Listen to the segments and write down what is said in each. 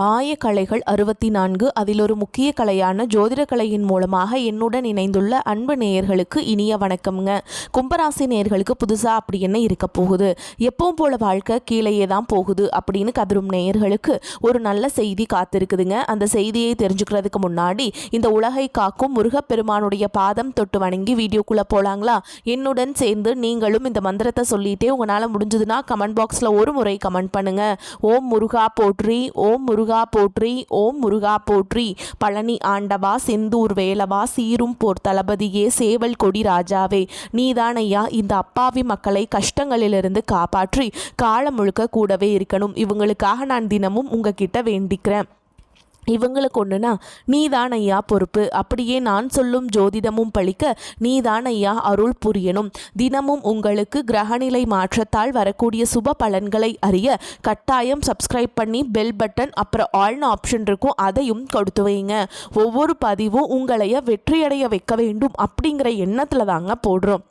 ஆயக்கலைகள் 64 அதில் ஒரு முக்கிய கலையான ஜோதிடக்கலையின் மூலமாக என்னுடன் இணைந்துள்ள அன்பு நேயர்களுக்கு இனிய வணக்கம்ங்க. கும்பராசி நேயர்களுக்கு புதுசாக அப்படி என்ன இருக்க போகுது, எப்பவும் போல வாழ்க்கை கீழேயே தான் போகுது அப்படின்னு கதரும் நேயர்களுக்கு ஒரு நல்ல செய்தி காத்திருக்குதுங்க. அந்த செய்தியை தெரிஞ்சுக்கிறதுக்கு முன்னாடி இந்த உலகை காக்கும் முருகப்பெருமானுடைய பாதம் தொட்டு வணங்கி வீடியோக்குள்ளே போகலாங்களா? என்னுடன் சேர்ந்து நீங்களும் இந்த மந்திரத்தை சொல்லிட்டே உங்களால் முடிஞ்சதுன்னா கமெண்ட் பாக்ஸில் ஒரு முறை கமெண்ட் பண்ணுங்க. ஓம் முருகா போற்றி, ஓம் முருகா போற்றி, ஓம் முருகா போற்றி. பழனி ஆண்டவா, செந்தூர் வேலவா, சீரும் போர் தளபதியே, சேவல் கொடி ராஜாவே, நீதானையா இந்த அப்பாவி மக்களை கஷ்டங்களிலிருந்து காப்பாற்றி காலம் முழுக்க கூடவே இருக்கணும். இவங்களுக்காக நான் தினமும் உங்ககிட்ட வேண்டிக்கிறேன். இவங்களுக்கு ஒன்றுனா நீதான் ஐயா பொறுப்பு. அப்படியே நான் சொல்லும் ஜோதிடமும் பழிக்க நீதான் ஐயா அருள் புரியணும். தினமும் உங்களுக்கு கிரகநிலை மாற்றத்தால் வரக்கூடிய சுப பலன்களை அறிய கட்டாயம் சப்ஸ்கிரைப் பண்ணி பெல் பட்டன் அப்புறம் ஆல்னு ஆப்ஷன் இருக்கும், அதையும் கொடுத்து வைங்க. ஒவ்வொரு பதிவும் உங்களைய வெற்றியடைய வைக்க வேண்டும் அப்படிங்கிற எண்ணத்தில் தாங்க போடுறோம்.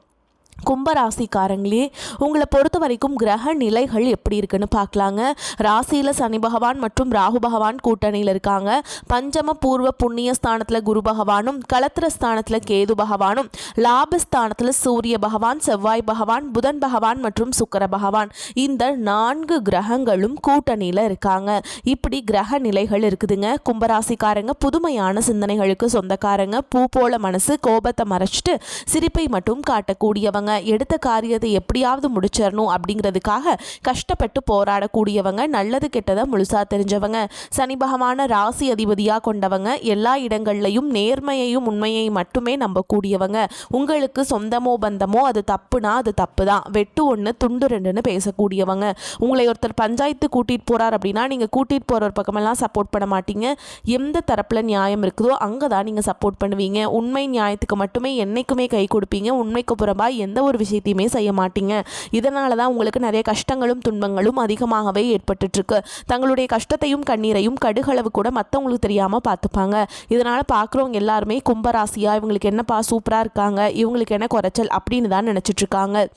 கும்பராசிக்காரங்களே, உங்களை பொறுத்த வரைக்கும் கிரக நிலைகள் எப்படி இருக்குன்னு பார்க்கலாங்க. ராசியில் சனி பகவான் மற்றும் ராகு பகவான் கூட்டணியில் இருக்காங்க. பஞ்சம பூர்வ புண்ணிய ஸ்தானத்தில் குரு பகவானும், களத்திர ஸ்தானத்தில் கேது பகவானும், லாபஸ்தானத்தில் சூரிய பகவான், செவ்வாய் பகவான், புதன் பகவான் மற்றும் சுக்கிர பகவான், இந்த 4 கிரகங்களும் கூட்டணியில் இருக்காங்க. இப்படி கிரக நிலைகள் இருக்குதுங்க. கும்பராசிக்காரங்க புதுமையான சிந்தனைகளுக்கு சொந்தக்காரங்க. பூ போல மனசு, கோபத்தை மறைச்சிட்டு சிரிப்பை மட்டும் காட்டக்கூடியவங்க. எடுத்த காரியத்தை எப்படியாவது முடிச்சிடணும் அப்படிங்கிறதுக்காக கஷ்டப்பட்டு போராடக்கூடியவங்க. நல்லது கெட்டதை முழுசா தெரிஞ்சவங்க. சனி பகவான ராசி அதிபதியாக கொண்டவங்க. எல்லா இடங்கள்லையும் நேர்மையையும் உண்மையை மட்டுமே நம்பக்கூடியவங்க. உங்களுக்கு சொந்தமோ பந்தமோ அது தப்புனா அது தப்பு தான், வெட்டு ஒன்று துண்டு ரெண்டுன்னு பேசக்கூடியவங்க. உங்களை ஒருத்தர் பஞ்சாயத்து கூட்டிகிட்டு போகிறார் அப்படின்னா நீங்கள் கூட்டிகிட்டு போகிற ஒரு பக்கமெல்லாம் சப்போர்ட் பண்ண மாட்டீங்க. எந்த தரப்பில் நியாயம் இருக்குதோ அங்கே தான் நீங்கள் சப்போர்ட் பண்ணுவீங்க. உண்மை நியாயத்துக்கு மட்டுமே என்றைக்குமே கை கொடுப்பீங்க. உண்மைக்கு புறம்பா எந்த ஒரு விஷயத்தையுமே செய்ய மாட்டீங்க. இதனால தான் உங்களுக்கு நிறைய கஷ்டங்களும் துன்பங்களும் அதிகமாகவே ஏற்பட்டுருக்கு. தங்களுடைய கஷ்டத்தையும் கண்ணீரையும் கடுகளவு கூட மற்றவங்களுக்கு தெரியாமல் பார்த்துப்பாங்க. இதனால் பார்க்குறவங்க எல்லாருமே கும்பராசியா இவங்களுக்கு என்னப்பா சூப்பராக இருக்காங்க, இவங்களுக்கு என்ன குறைச்சல் அப்படின்னு தான் நினச்சிட்ருக்காங்க.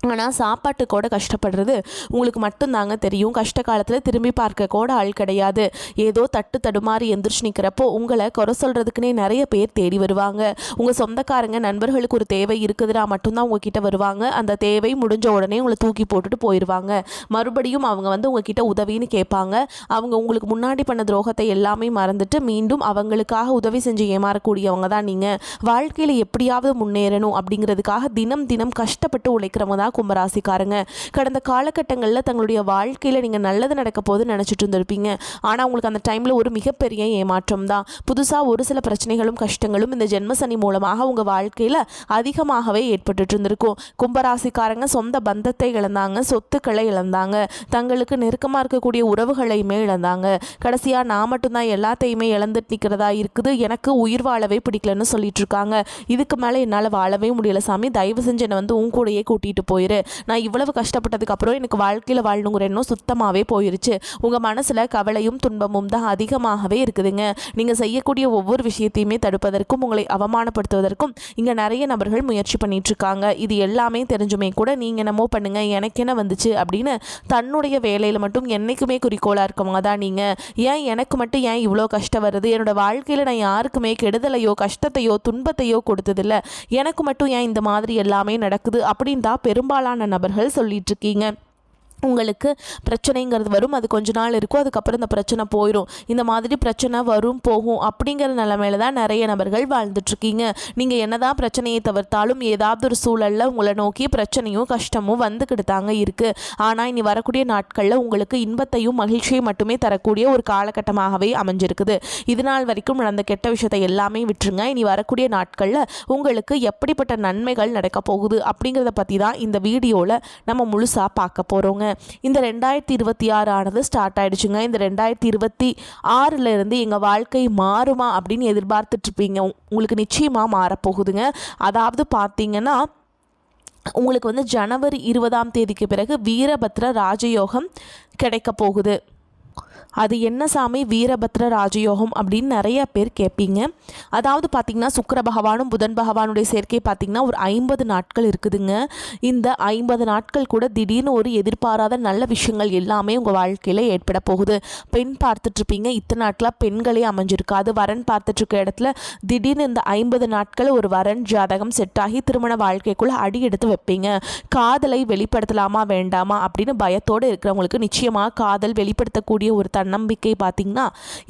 ஆனால் சாப்பாட்டு கூட கஷ்டப்படுறது உங்களுக்கு மட்டும்தாங்க தெரியும். கஷ்ட காலத்தில் திரும்பி பார்க்க கூட ஆள் கிடையாது. ஏதோ தட்டு தடுமாறி எந்திரிச்சு நிற்கிறப்போ உங்களை குறை சொல்கிறதுக்குனே நிறைய பேர் தேடி வருவாங்க. உங்கள் சொந்தக்காரங்க நண்பர்களுக்கு ஒரு தேவை இருக்குதுன்னா மட்டும்தான் உங்ககிட்ட வருவாங்க. அந்த தேவை முடிஞ்ச உடனே உங்களை தூக்கி போட்டுட்டு போயிடுவாங்க. மறுபடியும் அவங்க வந்து உங்ககிட்ட உதவின்னு கேட்பாங்க. அவங்க உங்களுக்கு முன்னாடி பண்ண துரோகத்தை எல்லாமே மறந்துட்டு மீண்டும் அவங்களுக்காக உதவி செஞ்சு ஏமாறக்கூடியவங்க தான் நீங்கள். வாழ்க்கையில் எப்படியாவது முன்னேறணும் அப்படிங்கிறதுக்காக தினம் தினம் கஷ்டப்பட்டு உழைக்கிறவங்க தான் கும்பராசிக்காரங்க. கடந்த காலகட்டங்களில் தங்களுடைய வாழ்க்கையில் நீங்கள் நல்லது நடக்க போது நினச்சிட்டு இருந்திருப்பீங்க. ஆனால் உங்களுக்கு அந்த டைமில் ஒரு மிகப்பெரிய ஏமாற்றம் தான். புதுசாக ஒரு சில பிரச்சனைகளும் கஷ்டங்களும் இந்த ஜென்மசனி மூலமாக உங்கள் வாழ்க்கையில் அதிகமாகவே ஏற்பட்டு இருந்திருக்கும். கும்பராசிக்காரங்க சொந்த பந்தத்தை இழந்தாங்க, சொத்துக்களை இழந்தாங்க, தங்களுக்கு நெருக்கமாக இருக்கக்கூடிய உறவுகளையுமே இழந்தாங்க. கடைசியாக நான் மட்டும்தான் எல்லாத்தையுமே இழந்துட்டு நிற்கிறதா இருக்குது, எனக்கு உயிர் வாழவே பிடிக்கலன்னு சொல்லிட்டு இருக்காங்க. இதுக்கு மேலே என்னால் வாழவே முடியல சாமி, தயவு செஞ்சு என்னை வந்து உன் கூடையே கூட்டிகிட்டு போயிரு. நான் இவ்வளவு கஷ்டப்பட்டதுக்கு அப்புறம் எனக்கு வாழ்க்கையில் வாழணுங்கிற எண்ணம் சுத்தமாகவே போயிருச்சு. உங்கள் மனசில் கவலையும் துன்பமும் தான் அதிகமாகவே இருக்குதுங்க. நீங்கள் செய்யக்கூடிய ஒவ்வொரு விஷயத்தையுமே தடுப்பதற்கும் உங்களை அவமானப்படுத்துவதற்கும் இங்கே நிறைய நபர்கள் முயற்சி பண்ணிட்டு இருக்காங்க. இது எல்லாமே தெரிஞ்சுமே கூட நீங்கள் என்னமோ பண்ணுங்க, எனக்கு என்ன வந்துச்சு அப்படின்னு தன்னுடைய வேலையில் மட்டும் என்றைக்குமே குறிக்கோளாக இருக்கவங்க தான் நீங்கள். ஏன் எனக்கு மட்டும் ஏன் இவ்வளோ கஷ்டம் வருது, என்னோட வாழ்க்கையில் நான் யாருக்குமே கெடுதலையோ கஷ்டத்தையோ துன்பத்தையோ கொடுத்ததில்லை, எனக்கு மட்டும் ஏன் இந்த மாதிரி எல்லாமே நடக்குது அப்படின்னு தான் பெரும்பாலான நபர்கள் சொல்லிட்டு இருக்கீங்க. உங்களுக்கு பிரச்சனைங்கிறது வரும், அது கொஞ்ச நாள் இருக்கும், அதுக்கப்புறம் இந்த பிரச்சனை போயிடும். இந்த மாதிரி பிரச்சனை வரும் போகும் அப்படிங்கிற நிலைமையில தான் நிறைய நபர்கள் வாழ்ந்துட்டுருக்கீங்க. நீங்கள் என்னதான் பிரச்சனையை தவிர்த்தாலும் ஏதாவது ஒரு சூழலில் உங்களை நோக்கி பிரச்சனையும் கஷ்டமும் வந்துக்கிட்டு தாங்க இருக்குது. ஆனால் இனி வரக்கூடிய நாட்களில் உங்களுக்கு இன்பத்தையும் மகிழ்ச்சியும் மட்டுமே தரக்கூடிய ஒரு காலகட்டமாகவே அமைஞ்சிருக்குது. இது நாள் வரைக்கும் நடந்த கெட்ட விஷயத்தை எல்லாமே விட்டுருங்க. இனி வரக்கூடிய நாட்களில் உங்களுக்கு எப்படிப்பட்ட நன்மைகள் நடக்க போகுது அப்படிங்கிறத பற்றி தான் இந்த வீடியோவில் நம்ம முழுசாக பார்க்க போகிறோங்க. இந்த 2026 ஆனது ஸ்டார்ட் ஆயிடுச்சுங்க. இந்த 2026 இருந்து எங்கள் வாழ்க்கை மாறுமா அப்படின்னு எதிர்பார்த்துட்டு இருப்பீங்க. உங்களுக்கு நிச்சயமாக மாறப்போகுதுங்க. அதாவது பார்த்தீங்கன்னா உங்களுக்கு வந்து ஜனவரி 20ஆம் தேதிக்கு பிறகு வீரபத்ர ராஜயோகம் கிடைக்க போகுது. அது என்ன சாமி வீரபத்ர ராஜயோகம் அப்படின்னு நிறைய பேர் கேட்பீங்க. அதாவது பார்த்திங்கன்னா சுக்கிர பகவானும் புதன் பகவானுடைய சேர்க்கை பார்த்திங்கன்னா ஒரு 50 நாட்கள் இருக்குதுங்க. இந்த 50 நாட்கள் கூட திடீர்னு ஒரு எதிர்பாராத நல்ல விஷயங்கள் எல்லாமே உங்கள் வாழ்க்கையில் ஏற்பட போகுது. பெண் பார்த்துட்ருப்பீங்க, இத்தனை நாட்களாக பெண்களே அமைஞ்சிருக்காது. வரன் பார்த்துட்ருக்க இடத்துல திடீர்னு இந்த 50 நாட்கள் ஒரு வரன் ஜாதகம் செட் ஆகி திருமண வாழ்க்கைக்குள்ளே அடி எடுத்து வைப்பீங்க. காதலை வெளிப்படுத்தலாமா வேண்டாமா அப்படின்னு பயத்தோடு இருக்கிறவங்களுக்கு நிச்சயமாக காதல் வெளிப்படுத்தக்கூடிய ஒரு தன்னம்பிக்கை பார்த்திங்கன்னா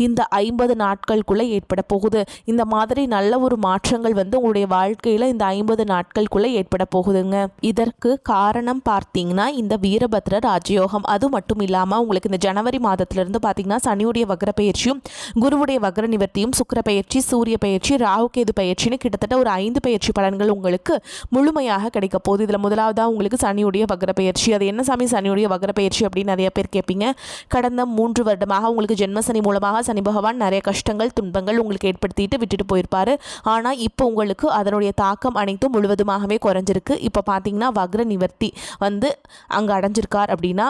இந்த 50 நாட்களுக்குள்ளே ஏற்பட போகுது. இந்த மாதிரி நல்ல ஒரு மாற்றங்கள் வந்து உங்களுடைய வாழ்க்கையில் இந்த 50 நாட்களுக்குள்ளே ஏற்பட போகுதுங்க. இதற்கு காரணம் பார்த்தீங்கன்னா இந்த வீரபத்ர ராஜயோகம். அது மட்டும் இல்லாமல் உங்களுக்கு இந்த ஜனவரி மாதத்திலிருந்து பார்த்தீங்கன்னா சனியுடைய வக்ர பயிற்சியும் குருவுடைய வக்ர நிவர்த்தியும் சுக்கிர பயிற்சி சூரிய பயிற்சி ராகு கேது பயிற்சின்னு கிட்டத்தட்ட ஒரு 5 பயிற்சி பலன்கள் உங்களுக்கு முழுமையாக கிடைக்க போகுது. இதில் முதலாவதாக உங்களுக்கு சனியுடைய வக்ர பயிற்சி. அது என்ன சாமி சனியுடைய வக்ர பயிற்சி அப்படின்னு நிறைய பேர் கேட்பீங்க. கடந்த 3 வருடமாக உங்களுக்கு ஜென்மசனி மூலமாக சனி பகவான் நிறைய கஷ்டங்கள் துன்பங்கள் உங்களுக்கு ஏற்படுத்திட்டு விட்டுட்டு போயிருப்பாரு. ஆனால் இப்போ உங்களுக்கு அதனுடைய தாக்கம் அனைத்தும் முழுவதுமாகவே குறைஞ்சிருக்கு. இப்போ பார்த்தீங்கன்னா வக்ர நிவர்த்தி வந்து அங்கே அடைஞ்சிருக்கார் அப்படின்னா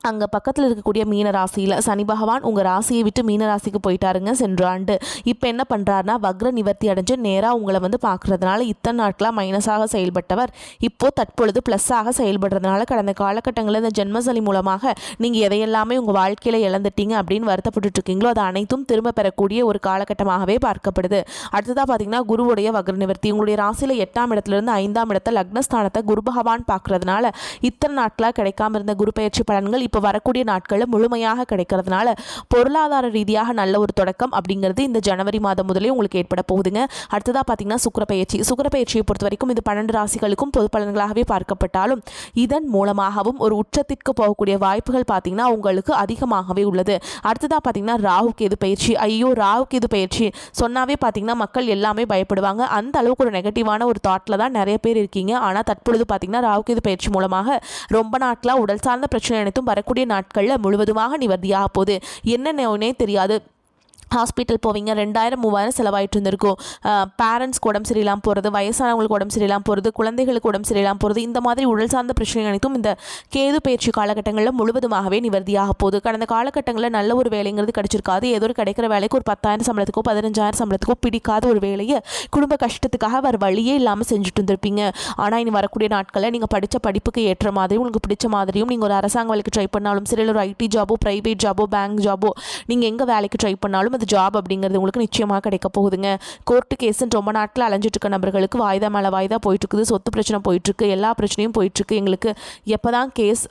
அங்கே பக்கத்தில் இருக்கக்கூடிய மீன ராசியில் சனி பகவான் உங்கள் ராசியை விட்டு மீன ராசிக்கு போயிட்டாருங்க சென்ற ஆண்டு. இப்போ என்ன பண்ணுறாருனா வக்ர நிவர்த்தி அடைஞ்சு நேராக உங்களை வந்து பார்க்குறதுனால இத்தனை நாட்களாக மைனஸாக செயல்பட்டவர் இப்போது தற்பொழுது ப்ளஸ்ஸாக செயல்படுறதுனால கடந்த காலகட்டங்களில் இந்த ஜென்மசனி மூலமாக நீங்கள் எதையெல்லாமே உங்கள் வாழ்க்கையில் இழந்துட்டீங்க அப்படின்னு வருத்தப்பட்டுருக்கீங்களோ அது அனைத்தும் திரும்ப பெறக்கூடிய ஒரு காலகட்டமாகவே பார்க்கப்படுது. அடுத்ததாக பார்த்தீங்கன்னா குருவுடைய வக்ர நிவர்த்தி உங்களுடைய ராசியில் 8ஆம் இடத்துலேருந்து 5ஆம் இடத்தை லக்னஸ்தானத்தை குரு பகவான் பார்க்குறதுனால இத்தனை நாட்களாக கிடைக்காம இருந்த குரு பயிற்சி பலன்கள் இப்போ வரக்கூடிய நாட்களில் முழுமையாக கிடைக்கிறதுனால பொருளாதார ரீதியாக நல்ல ஒரு தொடக்கம் அப்படிங்கிறது இந்த ஜனவரி மாதம் முதலே உங்களுக்கு ஏற்பட போகுதுங்க. அடுத்ததாக பார்த்தீங்கன்னா சுக்கிர பயிற்சியை பொறுத்த வரைக்கும் இது 12 ராசிகளுக்கும் பொது பலன்களாகவே பார்க்கப்பட்டாலும் இதன் மூலமாகவும் ஒரு உச்சத்திற்கு போகக்கூடிய வாய்ப்புகள் பார்த்தீங்கன்னா உங்களுக்கு அதிகமாகவே உள்ளது. அடுத்ததாக பார்த்தீங்கன்னா ராகு கேது பயிற்சி. ராகு கேது பயிற்சி சொன்னாவே பார்த்தீங்கன்னா மக்கள் எல்லாமே பயப்படுவாங்க. அந்த அளவுக்கு ஒரு நெகட்டிவான ஒரு தாட்டில் தான் நிறைய பேர் இருக்கீங்க. ஆனால் தற்பொழுது பார்த்தீங்கன்னா ராகு கேது பயிற்சி மூலமாக ரொம்ப நாட்களாக உடல் சார்ந்த பிரச்சனை அனைத்தும் வரக்கூடிய நாட்களில் முழுவதுமாக நிவர்த்தியாக போகுது. என்னன்னே தெரியாது. ஹாஸ்பிட்டல் போவீங்க, 2000-3000 செலவாயிட்டு இருந்திருக்கும். பேரண்ட்ஸ்க்கு உடம்பு சரியில்லாமல் போகிறது, வயசானவங்களுக்கு உடம்பு சரியில்லாமல் போகிறது, குழந்தைகளுக்கு உடம்பு சரியில்லாமல் போகிறது, இந்த மாதிரி உடல் சார்ந்த பிரச்சனை அனைத்தும் இந்த கேது பயிற்சி காலகட்டங்களில் முழுவதுமாகவே நிவர்த்தியாக போகுது. கடந்த காலகட்டங்களில் நல்ல ஒரு வேலைங்கிறது கிடைச்சிருக்காது. ஏதோ ஒரு கிடைக்கிற வேலைக்கு ஒரு 10,000 சம்பளத்துக்கோ 15,000 சம்பளத்துக்கோ பிடிக்காத ஒரு வேலையை குடும்ப கஷ்டத்துக்காக வேறு வழியே இல்லாமல் செஞ்சுட்டு இருந்திருப்பீங்க. ஆனால் இனி வரக்கூடிய நாட்களில் நீங்கள் படித்த படிப்புக்கு ஏற்ற மாதிரியும் உங்களுக்கு பிடிச்ச மாதிரியும் நீங்கள் ஒரு அரசாங்க வேலைக்கு ட்ரை பண்ணாலும் சரி, இல்லை ஒரு ஐடி ஜாபோ ப்ரைவேட் ஜாபோ பேங்க் ஜாபோ நீங்கள் எங்கே வேலைக்கு ட்ரை பண்ணாலும் ஜாப் அப்படிங்கிறது உங்களுக்கு நிச்சயமாக கிடைக்க போகுதுங்க. கோர்ட்டு கேஸுன்னு ரொம்ப நாட்கள் அலைஞ்சிட்டு இருக்க நபர்களுக்கு வாய்தா மேலே வாய்தா போயிட்டுருக்குது. சொத்து பிரச்சனை போயிட்டுருக்கு, எல்லா பிரச்சனையும் போயிட்டுருக்கு. எங்களுக்கு எப்போ தான் கேஸ்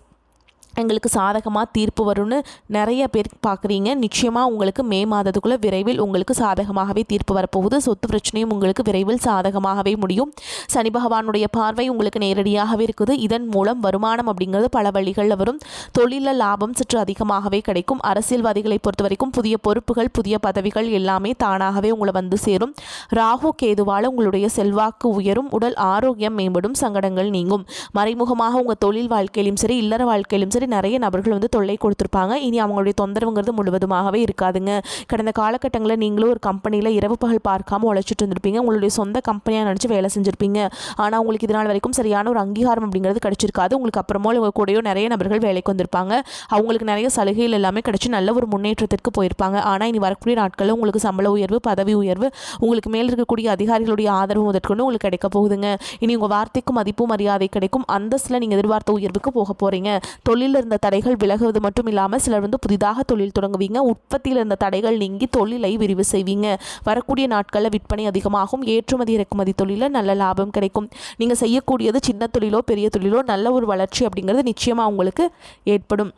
எங்களுக்கு சாதகமாக தீர்ப்பு வரும்னு நிறைய பேர் பார்க்குறீங்க. நிச்சயமாக உங்களுக்கு மே மாதத்துக்குள்ளே விரைவில் உங்களுக்கு சாதகமாகவே தீர்ப்பு வரப்போகுது. சொத்து பிரச்சனையும் உங்களுக்கு விரைவில் சாதகமாகவே முடியும். சனி பகவானுடைய பார்வை உங்களுக்கு நேரடியாகவே இருக்குது. இதன் மூலம் வருமானம் அப்படிங்கிறது பல வழிகளில் வரும். தொழிலில் லாபம் சற்று அதிகமாகவே கிடைக்கும். அரசியல்வாதிகளை பொறுத்த வரைக்கும் புதிய பொறுப்புகள் புதிய பதவிகள் எல்லாமே தானாகவே உங்களை வந்து சேரும். ராகு கேதுவால் உங்களுடைய செல்வாக்கு உயரும். உடல் ஆரோக்கியம் மேம்படும். சங்கடங்கள் நீங்கும். மறைமுகமாக உங்கள் தொழில் வாழ்க்கையிலும் சரி இல்லற வாழ்க்கையிலும் சரி நிறைய நபர்கள் வந்து தொல்லை கொடுத்துருப்பாங்க. இனி அவங்களுடைய தொந்தரவுங்கிறது முழுவதுமாகவே இருக்காதுங்க. கடந்த காலகட்டங்களில் நீங்களும் ஒரு கம்பெனியில் இரவு பகல் பார்க்காம உழைச்சிட்டு இருந்திருப்பீங்க. உங்களுடைய சொந்த கம்பெனியாக நினச்சி வேலை செஞ்சுருப்பீங்க. ஆனால் உங்களுக்கு இதனால் வரைக்கும் சரியான ஒரு அங்கீகாரம் அப்படிங்கிறது கிடைச்சிருக்காது. உங்களுக்கு அப்புறமா உங்கள் கூடயோ நிறைய நபர்கள் வேலைக்கு வந்திருப்பாங்க. அவங்களுக்கு நிறைய சலுகைகள் எல்லாமே கிடைச்சி நல்ல ஒரு முன்னேற்றத்திற்கு போயிருப்பாங்க. ஆனால் இனி வரக்கூடிய நாட்களில் உங்களுக்கு சம்பள உயர்வு பதவி உயர்வு உங்களுக்கு மேல் இருக்கக்கூடிய அதிகாரிகளுடைய ஆதரவு முதற்கொண்டு உங்களுக்கு கிடைக்க போகுதுங்க. இனி உங்கள் வார்த்தைக்கு மதிப்பு மரியாதை கிடைக்கும். அந்தஸ்தில் நீங்கள் எதிர்பார்த்த உயர்வுக்கு போக போகிறீங்க. தொழில் இருந்த தடைகள் விலகுவது மட்டும் இல்லாமல் சிலர் வந்து புதிதாக தொழில் தொடங்குவீங்க. உற்பத்தியில் இருந்த தடைகள் நீங்கி தொழிலை விரிவு செய்வீங்க. வரக்கூடிய நாட்களில் விற்பனை அதிகமாகும். ஏற்றுமதி இறக்குமதி தொழிலில் நல்ல லாபம் கிடைக்கும். நீங்கள் செய்யக்கூடியது சின்ன தொழிலோ பெரிய தொழிலோ நல்ல ஒரு வளர்ச்சி அப்படிங்கிறது நிச்சயமாக உங்களுக்கு ஏற்படும்.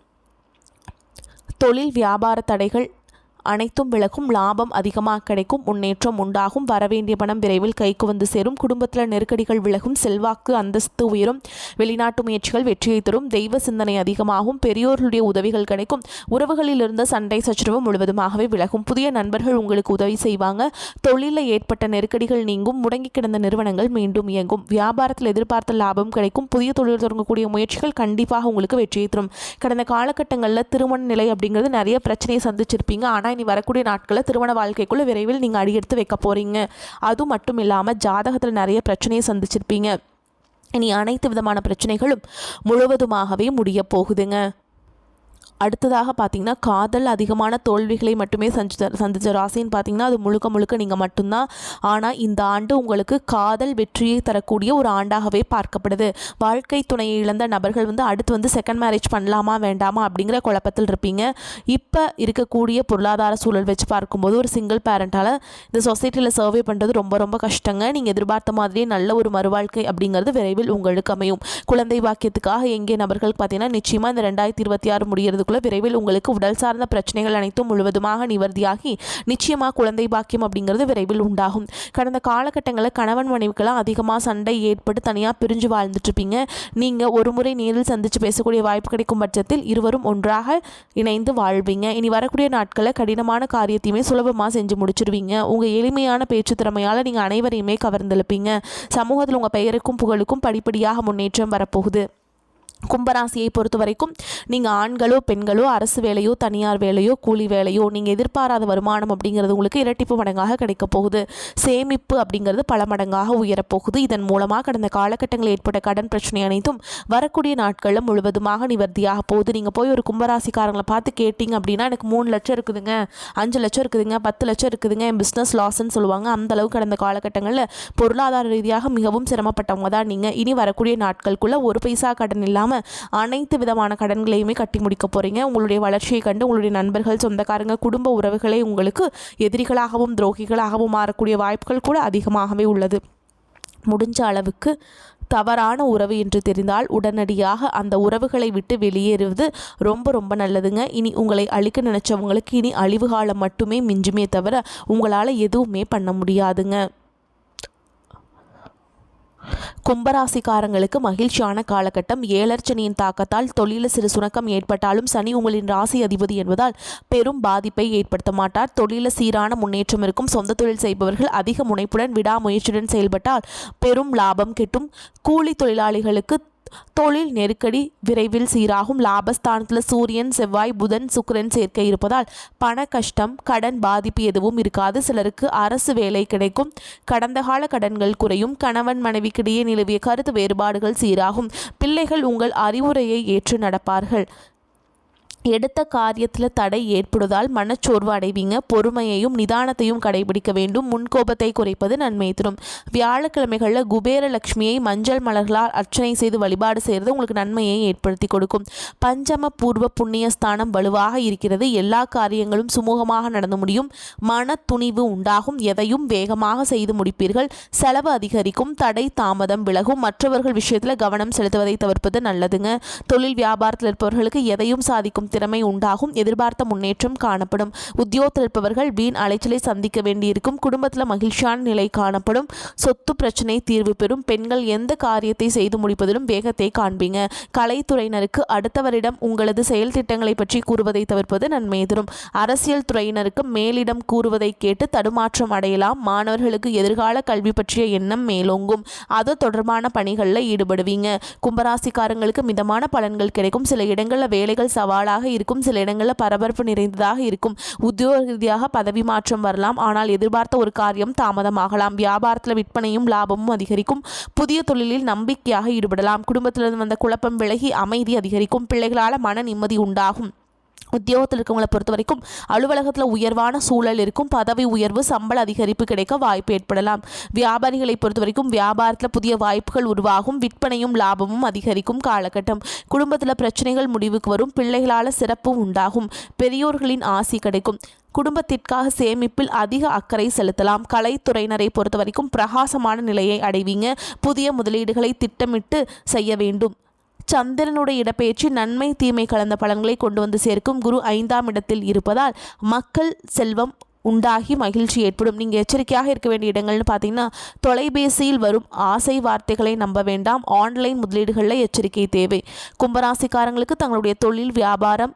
தொழில் வியாபார தடைகள் அனைத்தும் விலகும். லாபம் அதிகமாக கிடைக்கும். முன்னேற்றம் உண்டாகும். வரவேண்டிய பணம் விரைவில் கைக்கு வந்து சேரும். குடும்பத்தில் நெருக்கடிகள் விலகும். செல்வாக்கு அந்தஸ்து உயரும். வெளிநாட்டு முயற்சிகள் வெற்றியை தரும். தெய்வ சிந்தனை அதிகமாகும். பெரியோர்களுடைய உதவிகள் கிடைக்கும். உறவுகளில் இருந்த சண்டை சச்சரவு முழுவதுமாகவே விலகும். புதிய நண்பர்கள் உங்களுக்கு உதவி செய்வாங்க. தொழிலில் ஏற்பட்ட நெருக்கடிகள் நீங்கும். முடங்கி கிடந்த நிறுவனங்கள் மீண்டும் இயங்கும். வியாபாரத்தில் எதிர்பார்த்த லாபம் கிடைக்கும். புதிய தொழில் தொடங்கக்கூடிய முயற்சிகள் கண்டிப்பாக உங்களுக்கு வெற்றியை தரும். கடந்த காலகட்டங்களில் திருமண நிலை அப்படிங்கிறது நிறைய பிரச்சனையை சந்திச்சிருப்பீங்க. ஆனால் இனி வரக்கூடிய நாட்களில் திருமண வாழ்க்கைக்குள்ளே விரைவில் நீங்கள் அடியெடுத்து வைக்க போகிறீங்க. அது மட்டும் இல்லாமல் ஜாதகத்தில் நிறைய பிரச்சனையை சந்திச்சிருப்பீங்க. இனி அனைத்து விதமான பிரச்சனைகளும் முழுவதுமாகவே முடிய போகுதுங்க. அடுத்ததாக பார்த்தீங்கன்னா காதல் அதிகமான தோல்விகளை மட்டுமே சந்தித்த ராசின்னு பார்த்தீங்கன்னா அது முழுக்க முழுக்க நீங்கள் மட்டும்தான். ஆனால் இந்த ஆண்டு உங்களுக்கு காதல் வெற்றியை தரக்கூடிய ஒரு ஆண்டாகவே பார்க்கப்படுது. வாழ்க்கை துணையை இழந்த நபர்கள் அடுத்து செகண்ட் மேரேஜ் பண்ணலாமா வேண்டாமா அப்படிங்கிற குழப்பத்தில் இருப்பீங்க. இப்போ இருக்கக்கூடிய பொருளாதார சூழல் வச்சு பார்க்கும்போது ஒரு சிங்கிள் பேரண்டால் இந்த சொசைட்டியில் சர்வே பண்ணுறது ரொம்ப ரொம்ப கஷ்டங்க. நீங்கள் எதிர்பார்த்த மாதிரியே நல்ல ஒரு மறுவாழ்க்கை அப்படிங்கிறது விரைவில் உங்களுக்கு அமையும். குழந்தை பாக்கியத்துக்காக எங்கே நபர்களுக்கு பார்த்தீங்கன்னா நிச்சயமாக இந்த 2026 முடியறதுக்குள்ள விரைவில் உங்களுக்கு உடல் சார்ந்த பிரச்சனைகள் அனைத்தும் முழுவதுமாக நிவர்த்தியாகி நிச்சயமாக குழந்தை பாக்கியம் அப்படிங்கிறது விரைவில் உண்டாகும். கடந்த காலகட்டங்களில் கணவன் மனைவிக்கெல்லாம் அதிகமாக சண்டை ஏற்பட்டு தனியாக பிரிஞ்சு வாழ்ந்துட்டு இருப்பீங்க. நீங்கள் ஒரு முறை நேரில் சந்தித்து பேசக்கூடிய வாய்ப்பு கிடைக்கும் பட்சத்தில் இருவரும் ஒன்றாக இணைந்து வாழ்வீங்க. இனி வரக்கூடிய நாட்களில் கடினமான காரியத்தையுமே சுலபமாக செஞ்சு முடிச்சிருவீங்க. உங்கள் எளிமையான பேச்சு திறமையால் நீங்கள் அனைவரையுமே கவர்ந்தெழுப்பீங்க. சமூகத்தில் உங்கள் பெயருக்கும் புகழுக்கும் படிப்படியாக முன்னேற்றம் வரப்போகுது. கும்பராசியை பொறுத்த வரைக்கும் நீங்கள் ஆண்களோ பெண்களோ அரசு வேலையோ தனியார் வேலையோ கூலி வேலையோ நீங்கள் எதிர்பாராத வருமானம் அப்படிங்கிறது உங்களுக்கு இரட்டிப்பு மடங்காக கிடைக்க போகுது. சேமிப்பு அப்படிங்கிறது பல மடங்காக உயரப்போகுது. இதன் மூலமாக கடந்த காலகட்டங்களில் ஏற்பட்ட கடன் பிரச்சனை அனைத்தும் வரக்கூடிய நாட்களில் முழுவதுமாக நிவர்த்தியாக போகுது. நீங்கள் போய் ஒரு கும்பராசிக்காரங்களை பார்த்து கேட்டிங்க அப்படின்னா எனக்கு 3 லட்சம் இருக்குதுங்க, 5 லட்சம் இருக்குதுங்க, 10 லட்சம் இருக்குதுங்க, என் பிஸ்னஸ் லாஸ்ன்னு சொல்லுவாங்க. அந்த அளவுக்கு கடந்த காலகட்டங்களில் பொருளாதார ரீதியாக மிகவும் சிரமப்பட்டவங்க தான் நீங்கள். இனி வரக்கூடிய நாட்களுக்குள்ள ஒரு பைசா கடன் இல்லாமல் அனைத்து விதமான கடன்களையுமே கட்டி முடிக்க போறீங்க. உங்களுடைய வளர்ச்சியை கண்டு உங்களுடைய நண்பர்கள், சொந்தக்காரங்க, குடும்ப உறவுகளே உங்களுக்கு எதிரிகளாகவும் துரோகிகளாகவும் மாறக்கூடிய வாய்ப்புகள் கூட அதிகமாகவே உள்ளது. முடிஞ்ச அளவுக்கு தவறான உறவு என்று தெரிந்தால் உடனடியாக அந்த உறவுகளை விட்டு வெளியேறுவது ரொம்ப ரொம்ப நல்லதுங்க. இனி உங்களை அழிக்க நினைச்சவங்களுக்கு இனி அழிவு காலம் மட்டுமே மிஞ்சுமே தவிர உங்களால் எதுவுமே பண்ண முடியாதுங்க. கும்பராசிக்காரங்களுக்கு மகிழ்ச்சியான காலகட்டம். ஏழர்ச்சனியின் தாக்கத்தால் தொழிலில் சிறு சுணக்கம் ஏற்பட்டாலும் சனி உங்களின் ராசி அதிபதி என்பதால் பெரும் பாதிப்பை ஏற்படுத்த மாட்டார். தொழிலில் சீரான முன்னேற்றம் இருக்கும். சொந்த தொழில் செய்பவர்கள் அதிக முனைப்புடன் விடாமுயற்சியுடன் செயல்பட்டால் பெரும் லாபம் கிட்டும். கூலி தொழிலாளிகளுக்கு தொழில் நெருக்கடி விரைவில் சீராகும். லாபஸ்தானத்தில் சூரியன், செவ்வாய், புதன், சுக்கிரன் சேர்க்கை இருப்பதால் பண கஷ்டம், கடன் பாதிப்பு எதுவும் இருக்காது. சிலருக்கு அரசு வேலை கிடைக்கும். கடந்த கால கடன்கள் குறையும். கணவன் மனைவிக்கிடையே நிலவிய கருத்து வேறுபாடுகள் சீராகும். பிள்ளைகள் உங்கள் அறிவுரையை ஏற்று நடப்பார்கள். எடுத்த காரியத்தில் தடை ஏற்படுவதால் மனச்சோர்வு அடைவீங்க. பொறுமையையும் நிதானத்தையும் கடைபிடிக்க வேண்டும். முன்கோபத்தை குறைப்பது நன்மை தரும். வியாழக்கிழமைகளில் குபேர லட்சுமியை மஞ்சள் மலர்களால் அர்ச்சனை செய்து வழிபாடு செய்கிறது உங்களுக்கு நன்மையை ஏற்படுத்தி கொடுக்கும். பஞ்சம பூர்வ புண்ணிய ஸ்தானம் வலுவாக இருக்கிறது. எல்லா காரியங்களும் சுமூகமாக நடந்து முடியும். மன துணிவு உண்டாகும். எதையும் வேகமாக செய்து முடிப்பீர்கள். செலவு அதிகரிக்கும். தடை தாமதம் விலகும். மற்றவர்கள் விஷயத்தில் கவனம் செலுத்துவதை தவிர்ப்பது நல்லதுங்க. தொழில் வியாபாரத்தில் இருப்பவர்களுக்கு எதையும் சாதிக்கும் திறமை உண்டாகும். எதிர்பார்த்த முன்னேற்றம் காணப்படும். உத்தியோகத்தில் இருப்பவர்கள் வீண் அலைச்சலை சந்திக்க வேண்டியிருக்கும். குடும்பத்தில் மகிழ்ச்சியான நிலை காணப்படும். சொத்து பிரச்சனை தீர்வு பெறும். பெண்கள் எந்த காரியத்தை செய்து முடிப்பதிலும் வேகத்தை காண்பீங்க. கலைத்துறையினருக்கு அடுத்தவரிடம் உங்களது செயல் திட்டங்களை பற்றி கூறுவதை தவிர்ப்பது நன்மை தரும். அரசியல் துறையினருக்கு மேலிடம் கூறுவதை கேட்டு தடுமாற்றம் அடையலாம். மாணவர்களுக்கு எதிர்கால கல்வி பற்றிய எண்ணம் மேலோங்கும். அது தொடர்பான பணிகளில் ஈடுபடுவீங்க. கும்பராசிக்காரங்களுக்கு மிதமான பலன்கள் கிடைக்கும். சில இடங்களில் வேலைகள் சவாலாக இருக்கும். சில இடங்களில் பரபரப்பு நிறைந்ததாக இருக்கும். உத்தியோக ரீதியாக பதவி மாற்றம் வரலாம். ஆனால் எதிர்பார்த்த ஒரு காரியம் தாமதமாகலாம். வியாபாரத்தில் விற்பனையும் லாபமும் அதிகரிக்கும். புதிய தொழிலில் நம்பிக்கையாக ஈடுபடலாம். குடும்பத்திலிருந்து வந்த குழப்பம் விலகி அமைதி அதிகரிக்கும். பிள்ளைகளால் மன நிம்மதி உண்டாகும். உத்தியோகத்தில் இருக்கவங்களை பொறுத்த வரைக்கும் அலுவலகத்தில் உயர்வான சூழல் இருக்கும். பதவி உயர்வு, சம்பள அதிகரிப்பு கிடைக்க வாய்ப்பு ஏற்படலாம். வியாபாரிகளை பொறுத்த வரைக்கும் வியாபாரத்தில் புதிய வாய்ப்புகள் உருவாகும். விற்பனையும் லாபமும் அதிகரிக்கும் காலகட்டம். குடும்பத்தில் பிரச்சனைகள் முடிவுக்கு வரும். பிள்ளைகளால் சிறப்பு உண்டாகும். பெரியோர்களின் ஆசி கிடைக்கும். குடும்பத்திற்காக சேமிப்பில் அதிக அக்கறை செலுத்தலாம். கலைத்துறையினரை பொறுத்த வரைக்கும் பிரகாசமான நிலையை அடைவீங்க. புதிய முதலீடுகளை திட்டமிட்டு செய்ய வேண்டும். சந்திரனுடைய இடப்பெயர்ச்சி நன்மை தீமை கலந்த பலன்களை கொண்டு வந்து சேர்க்கும். குரு 5ஆம் இடத்தில் இருப்பதால் மக்கள் செல்வம் உண்டாகி மகிழ்ச்சி ஏற்படும். நீங்கள் எச்சரிக்கையாக இருக்க வேண்டிய இடங்கள்னு பார்த்தீங்கன்னா தொலைபேசியில் வரும் ஆசை வார்த்தைகளை நம்ப வேண்டாம். ஆன்லைன் முதலீடுகளில் எச்சரிக்கை தேவை. கும்பராசிக்காரங்களுக்கு தங்களுடைய தொழில், வியாபாரம்,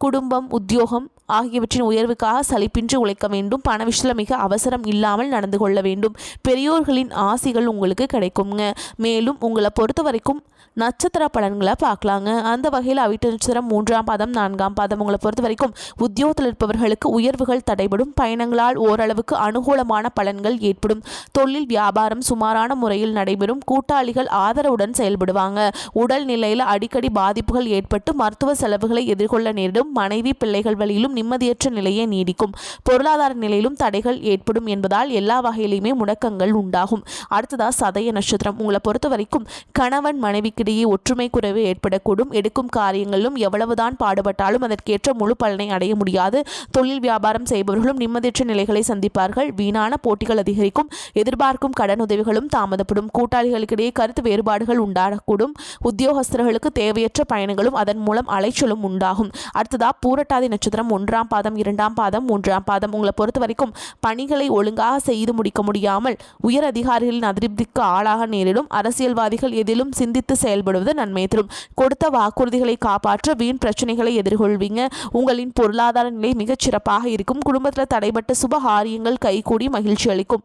குடும்பம், உத்தியோகம் ஆகியவற்றின் உயர்வுக்காக சலிப்பின்றி உழைக்க வேண்டும். பண விஷயத்தில் மிக அவசரம் இல்லாமல் நடந்து கொள்ள வேண்டும். பெரியோர்களின் ஆசிகள் உங்களுக்கு கிடைக்குங்க. மேலும் உங்களை பொறுத்த வரைக்கும் நட்சத்திர பலன்களை பார்க்கலாங்க. அந்த வகையில் அவிட்ட நட்சத்திரம் 3ஆம் பாதம் 4ஆம் பாதம் உங்களை பொறுத்த வரைக்கும் உத்தியோகத்தில் இருப்பவர்களுக்கு உயர்வுகள் தடைபடும். பயணங்களால் ஓரளவுக்கு அனுகூலமான பலன்கள் ஏற்படும். தொழில் வியாபாரம் சுமாரான முறையில் நடைபெறும். கூட்டாளிகள் ஆதரவுடன் செயல்படுவாங்க. உடல் நிலையில் அடிக்கடி பாதிப்புகள் ஏற்பட்டு மருத்துவ செலவுகளை எதிர்கொள்ள நேரிடும். மனைவி பிள்ளைகள் வழியிலும் நிம்மதியற்ற நிலையை நீடிக்கும். பொருளாதார நிலையிலும் தடைகள் ஏற்படும் என்பதால் எல்லா வகையிலுமே முடக்கங்கள் உண்டாகும். அடுத்ததா சதய நட்சத்திரம் உங்களை பொறுத்த வரைக்கும் கணவன் மனைவிக்கிடையே ஒற்றுமை குறைவு ஏற்படக்கூடும். எடுக்கும் காரியங்களிலும் எவ்வளவுதான் பாடுபட்டாலும் அதற்கேற்ற முழு பலனை அடைய முடியாது. தொழில் வியாபாரம் செய்பவர்களும் நிம்மதியற்ற நிலைகளை சந்திப்பார்கள். வீணான போட்டிகள் அதிகரிக்கும். எதிர்பார்க்கும் கடன் உதவிகளும் தாமதப்படும். கூட்டாளிகளுக்கிடையே கருத்து வேறுபாடுகள் உண்டாகக்கூடும். உத்தியோகஸ்தர்களுக்கு தேவையற்ற பயணங்களும் அதன் மூலம் அலைச்சலும் உண்டாகும். அடுத்ததா பூரட்டாதி நட்சத்திரம் 1ஆம் பாதம் 2ஆம் பாதம் 3ஆம் பாதம் உங்களை பொறுத்த வரைக்கும் பணிகளை ஒழுங்காக செய்து முடிக்க முடியாமல் உயர் அதிகாரிகளின் அதிருப்திக்கு ஆளாக நேரிடும். அரசியல்வாதிகள் எதிலும் சிந்தித்து செயல்படுவது நன்மை தரும். கொடுத்த வாக்குறுதிகளை காப்பாற்ற வீண் பிரச்சனைகளை எதிர்கொள்வீங்க. உங்களின் பொருளாதார நிலை மிகச் சிறப்பாக இருக்கும். குடும்பத்தில் தடைபட்ட சுபகாரியங்கள் கைகூடி மகிழ்ச்சி அளிக்கும்.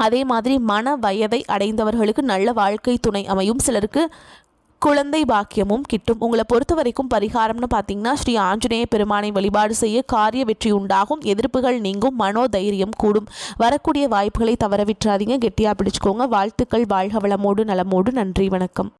அதே மாதிரி மன வயதை அடைந்தவர்களுக்கு நல்ல வாழ்க்கை துணை அமையும். சிலருக்கு குழந்தை பாக்கியமும் கிட்டும். உங்களை பொறுத்த வரைக்கும் பரிகாரம்னு பார்த்தீங்கன்னா ஸ்ரீ ஆஞ்சநேய பெருமானை வழிபாடு செய்ய காரிய வெற்றி உண்டாகும். எதிர்ப்புகள் நீங்கும். மனோதைரியம் கூடும். வரக்கூடிய வாய்ப்புகளை தவற விட்டுறாதீங்க. கெட்டியாக பிடிச்சுக்கோங்க. வாழ்த்துக்கள். வாழ்க வளமோடு நலமோடு. நன்றி. வணக்கம்.